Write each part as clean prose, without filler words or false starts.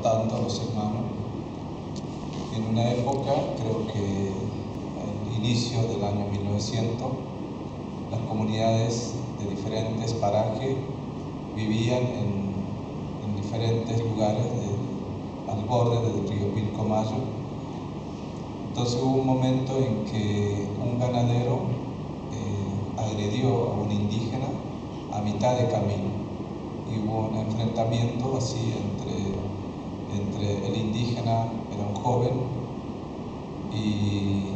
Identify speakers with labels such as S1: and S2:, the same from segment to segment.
S1: matando a los hermanos. En una época, creo que al inicio del año 1900, las comunidades de diferentes parajes vivían en diferentes lugares al borde del río Pilcomayo. Entonces hubo un momento en que un ganadero agredió a un indígena a mitad de camino y hubo un enfrentamiento así entre el indígena, era un joven, y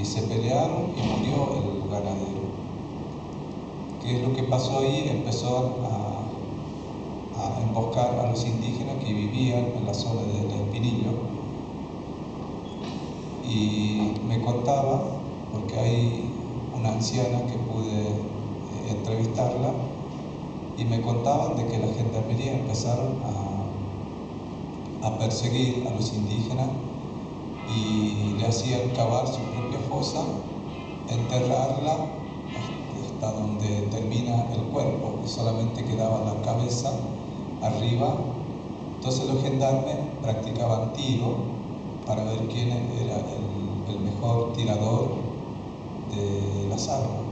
S1: se pelearon y murió el ganadero. ¿Qué es lo que pasó ahí? Empezó a emboscar a los indígenas que vivían en la zona del Espinillo, y me contaba, porque hay una anciana que pude entrevistarla, y me contaban de que la gendarmería empezaron a perseguir a los indígenas y le hacían cavar su propia fosa, enterrarla hasta donde termina el cuerpo y solamente quedaba la cabeza arriba. Entonces los gendarmes practicaban tiro para ver quién era el mejor tirador de las armas,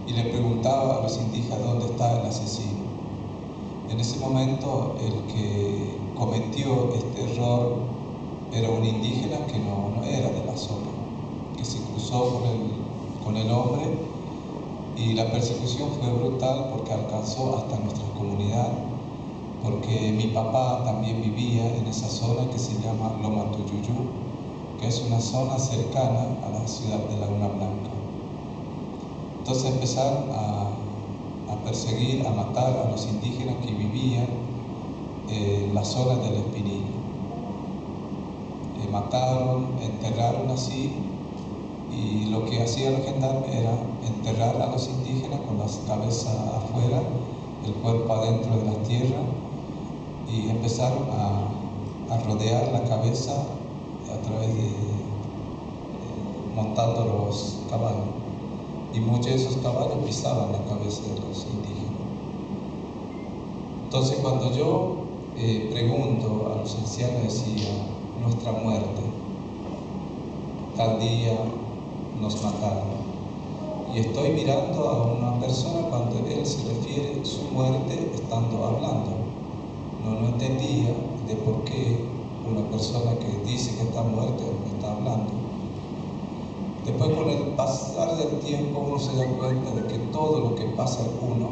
S1: y le preguntaba a los indígenas dónde está el asesino. En ese momento el que cometió este error era un indígena que no era de la zona, que se cruzó con el hombre, y la persecución fue brutal porque alcanzó hasta nuestra comunidad, porque mi papá también vivía en esa zona que se llama Loma Tuyuyú, que es una zona cercana a la ciudad de Laguna Blanca. Entonces empezaron a perseguir, a matar a los indígenas que vivían en la zona del Espinillo. Mataron, enterraron así, y lo que hacían los gendarmes era enterrar a los indígenas con las cabezas afuera, el cuerpo adentro de la tierra, y empezaron a rodear la cabeza a través de montando los caballos, y muchos de esos caballos pisaban la cabeza de los indígenas. Entonces cuando yo pregunto a los ancianos, decía: nuestra muerte, tal día nos mataron, y estoy mirando a una persona cuando él se refiere a su muerte estando hablando. No entendía de por qué una persona que dice que está muerta me está hablando. Después, con el pasar del tiempo, uno se da cuenta de que todo lo que pasa en uno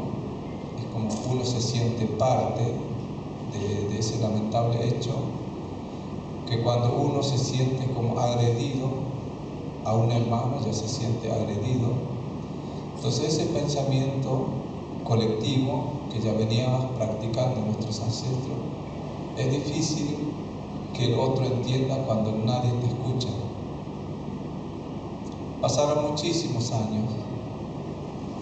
S1: es como uno se siente parte de ese lamentable hecho, que cuando uno se siente como agredido a un hermano, ya se siente agredido. Entonces ese pensamiento colectivo que ya veníamos practicando nuestros ancestros, es difícil que el otro entienda cuando nadie te escucha. Pasaron muchísimos años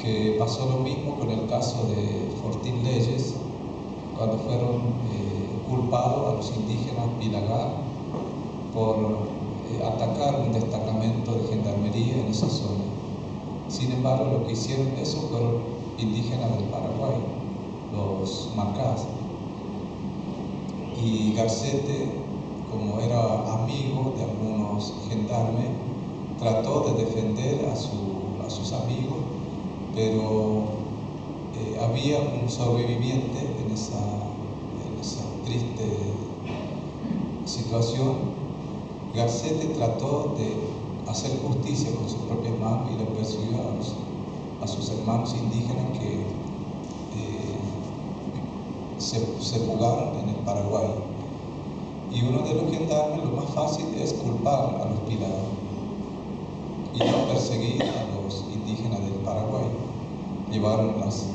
S1: que pasó lo mismo con el caso de Fortín Leyes, cuando fueron culpados a los indígenas Pilagá por atacar un destacamento de gendarmería en esa zona. Sin embargo, lo que hicieron eso fueron indígenas del Paraguay, los Macás. Y Garcete, como era amigo de algunos gendarmes, trató de defender a sus amigos, pero había un sobreviviente en esa triste situación. Garcete trató de hacer justicia con sus propias manos y le persiguió a sus hermanos indígenas que se fugaron en el Paraguay. Y uno de los gendarmes, lo más fácil es culpar a los Pilagá y no perseguir a los indígenas del Paraguay. Llevaron las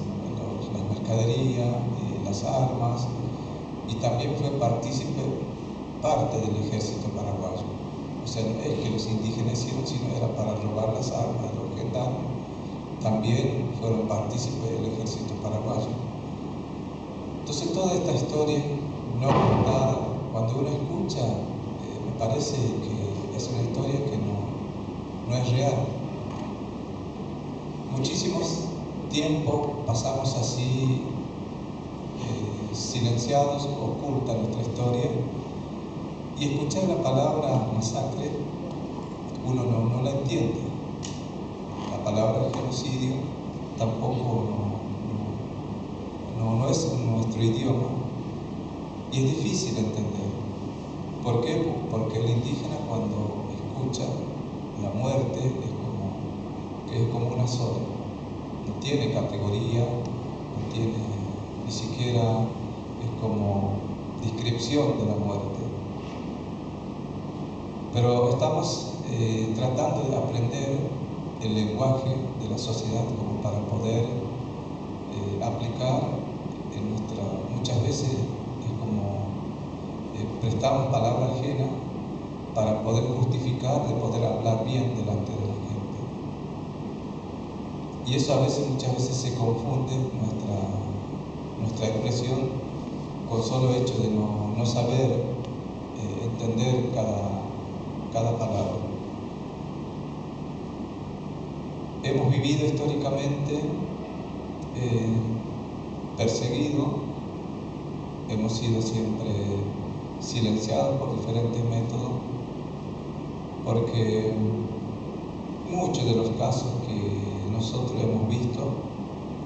S1: mercaderías, las armas, y también fue parte del ejército paraguayo. O sea, no es que los indígenas hicieron, sino era para robar las armas de los gendarmes. También fueron partícipes del ejército paraguayo. Entonces toda esta historia no contada, cuando uno escucha, me parece que es una historia que no es real. Muchísimos tiempos pasamos así silenciados, oculta nuestra historia, y escuchar la palabra masacre uno no la entiende. La palabra genocidio tampoco no es nuestro idioma, y es difícil entender. ¿Por qué? Porque el indígena, cuando escucha la muerte, es como una sola. No tiene categoría, no tiene ni siquiera, es como descripción de la muerte. Pero estamos tratando de aprender el lenguaje de la sociedad como para poder aplicar en muchas veces es como prestamos palabra ajena para poder justificar, de poder hablar bien delante de la gente. Y eso muchas veces se confunde nuestra expresión con solo hecho de no saber entender cada palabra. Hemos vivido históricamente perseguidos, hemos sido siempre silenciados por diferentes métodos, porque muchos de los casos que nosotros hemos visto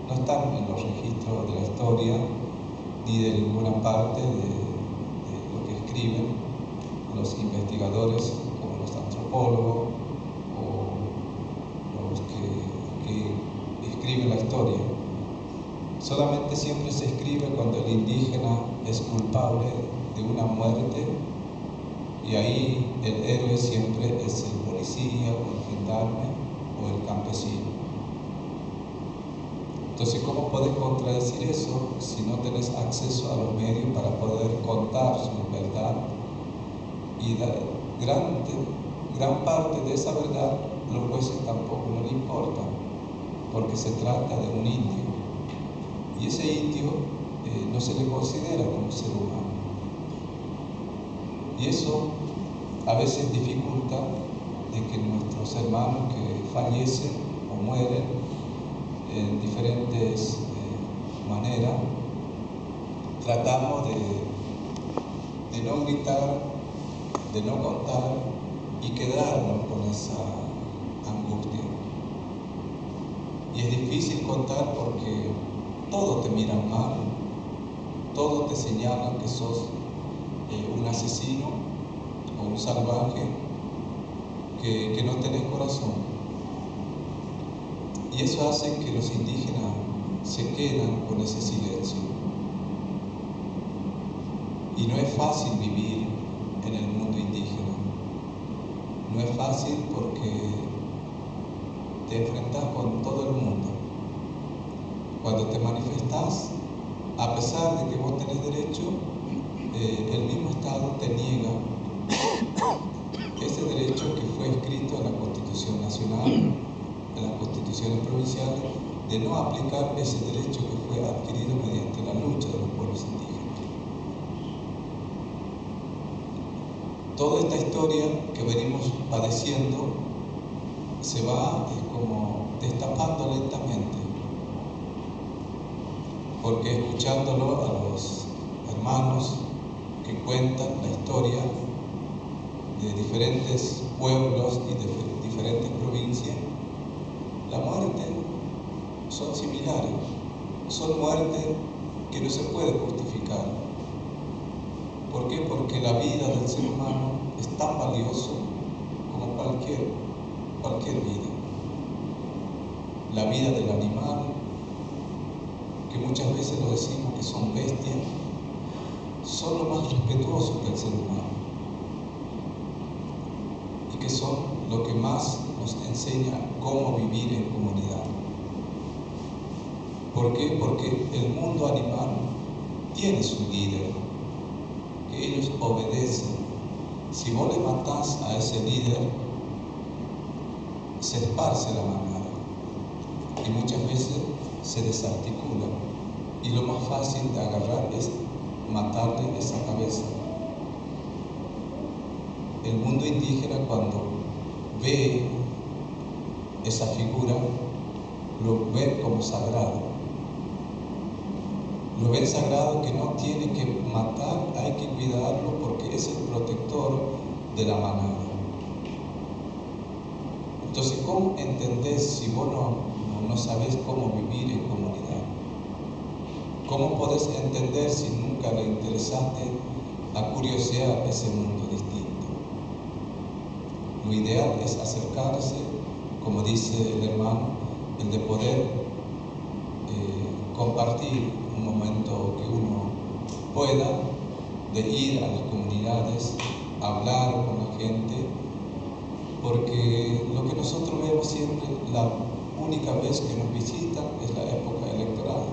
S1: no están en los registros de la historia ni de ninguna parte de lo que escriben los investigadores, como los antropólogos o los que escriben la historia. Solamente siempre se escribe cuando el indígena es culpable de una muerte, y ahí el héroe siempre es el policía o el gendarme o el campesino. Entonces, ¿cómo podés contradecir eso si no tenés acceso a los medios para poder contar su verdad? Y gran parte de esa verdad los jueces tampoco no le importan, porque se trata de un indio, y ese indio no se le considera como ser humano. Y eso a veces dificulta de que nuestros hermanos que fallecen o mueren en diferentes maneras, tratamos de no gritar, de no contar y quedarnos con esa angustia. Y es difícil contar porque todos te miran mal, todos te señalan que sos un asesino o un salvaje, que no tenés corazón. Y eso hace que los indígenas se quedan con ese silencio. Y no es fácil vivir en el mundo indígena. No es fácil porque te enfrentas con todo el mundo. Cuando te manifestás, a pesar de que vos tenés derecho, el mismo Estado te niega ese derecho que fue escrito en la Constitución Nacional, en las constituciones provinciales, de no aplicar ese derecho que fue adquirido mediante la lucha de los pueblos indígenas. Toda esta historia que venimos padeciendo se va como destapando lentamente, porque escuchándolo a los hermanos que cuentan la historia de diferentes pueblos y de diferentes provincias, la muerte son similares, son muertes que no se puede justificar. ¿Por qué? Porque la vida del ser humano es tan valioso como cualquier vida. La vida del animal, que muchas veces lo decimos que son bestias, son lo más respetuosos que el ser humano, y que son lo que más nos enseña cómo vivir en comunidad. ¿Por qué? Porque el mundo animal tiene su líder, que ellos obedecen. Si vos le matás a ese líder, se esparce la manada y muchas veces se desarticula, y lo más fácil de agarrar es matarle esa cabeza. El mundo indígena, cuando ve esa figura, lo ve como sagrado. Lo ven sagrado, que no tiene que matar, hay que cuidarlo porque es el protector de la manada. Entonces, ¿cómo entendés si vos no sabés cómo vivir en comunidad? ¿Cómo podés entender si nunca le interesaste a curiosear ese mundo distinto? Lo ideal es acercarse, como dice el hermano, el de poder compartir un momento que uno pueda, de ir a las comunidades, hablar con la gente, porque lo que nosotros vemos siempre, la única vez que nos visitan es la época electoral.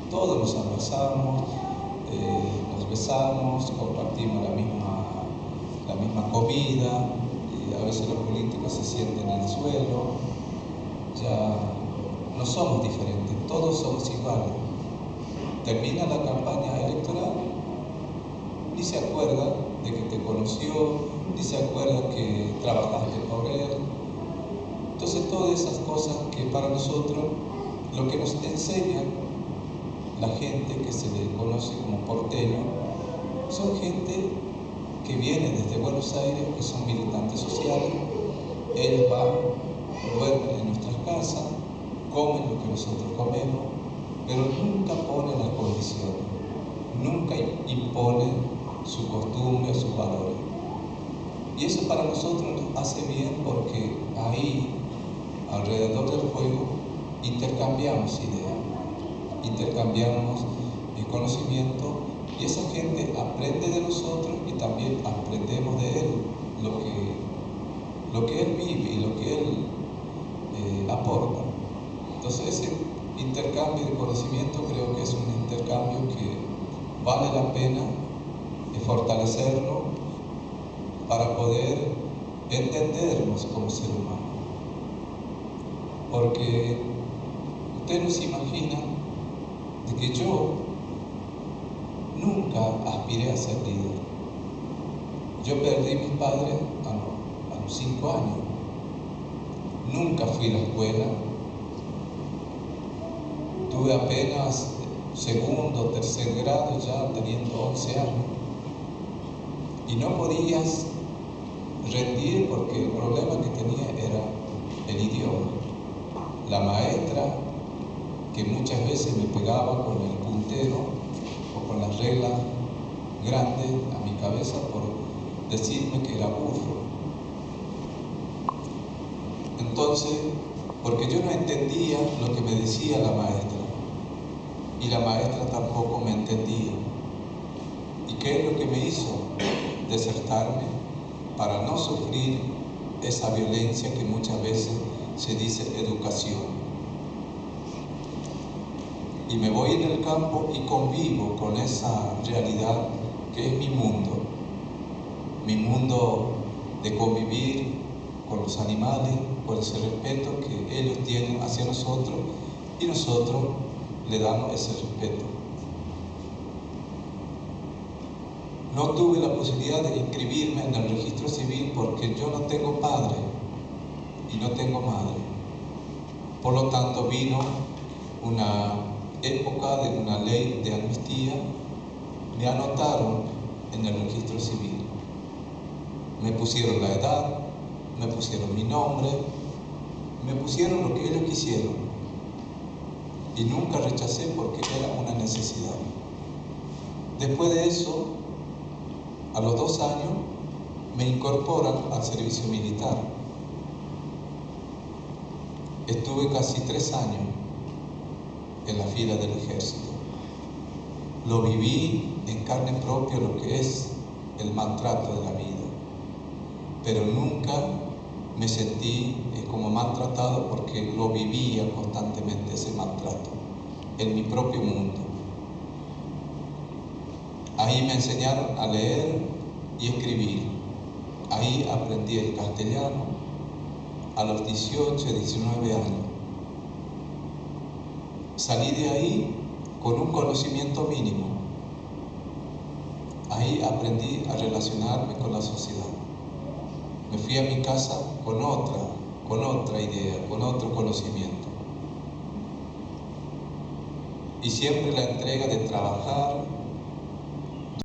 S1: Todos nos abrazamos, nos besamos, compartimos la misma comida, y a veces los políticos se sienten en el suelo. Ya no somos diferentes, todos somos iguales. Termina la campaña electoral, ni se acuerda de que te conoció, ni se acuerda que trabajaste por él. Entonces, todas esas cosas que para nosotros, lo que nos enseña la gente que se le conoce como porteño, son gente que viene desde Buenos Aires, que son militantes sociales. Ellos van, duermen en nuestras casas, comen lo que nosotros comemos, pero nunca ponen las condiciones, nunca imponen su costumbre, sus valores. Y eso para nosotros nos hace bien, porque ahí, alrededor del fuego, intercambiamos ideas, intercambiamos el conocimiento, y esa gente aprende de nosotros y también aprendemos de él lo que él vive y lo que él aporta. Entonces, ese intercambio de conocimiento creo que es un intercambio que vale la pena fortalecerlo para poder entendernos como ser humano. Porque usted no se imagina de que yo nunca aspiré a ser líder. Yo perdí a mis padres a los 5 años. Nunca fui a la escuela. Tuve apenas segundo, tercer grado ya teniendo 11 años. Y no podías rendir porque el problema que tenía era el idioma. La maestra, que muchas veces me pegaba con el puntero o con las reglas grandes a mi cabeza por decirme que era burro. Entonces, porque yo no entendía lo que me decía la maestra, y la maestra tampoco me entendía. ¿Y qué es lo que me hizo? Desertarme para no sufrir esa violencia que muchas veces se dice educación. Y me voy en el campo y convivo con esa realidad que es mi mundo de convivir con los animales, por ese respeto que ellos tienen hacia nosotros y nosotros le damos ese respeto. No tuve la posibilidad de inscribirme en el registro civil porque yo no tengo padre y no tengo madre. Por lo tanto, vino una época de una ley de amnistía, me anotaron en el registro civil. Me pusieron la edad, me pusieron mi nombre, me pusieron lo que ellos quisieron. Y nunca rechacé porque era una necesidad. Después de eso, a los 2 años, me incorporan al servicio militar. Estuve casi 3 años en la fila del ejército. Lo viví en carne propia lo que es el maltrato de la vida. Pero nunca me sentí como maltratado porque lo vivía constantemente ese maltrato en mi propio mundo. Ahí me enseñaron a leer y escribir. Ahí aprendí el castellano a los 18, 19 años. Salí de ahí con un conocimiento mínimo. Ahí aprendí a relacionarme con la sociedad. Me fui a mi casa con otra idea, con otro conocimiento. y siempre la entrega de trabajar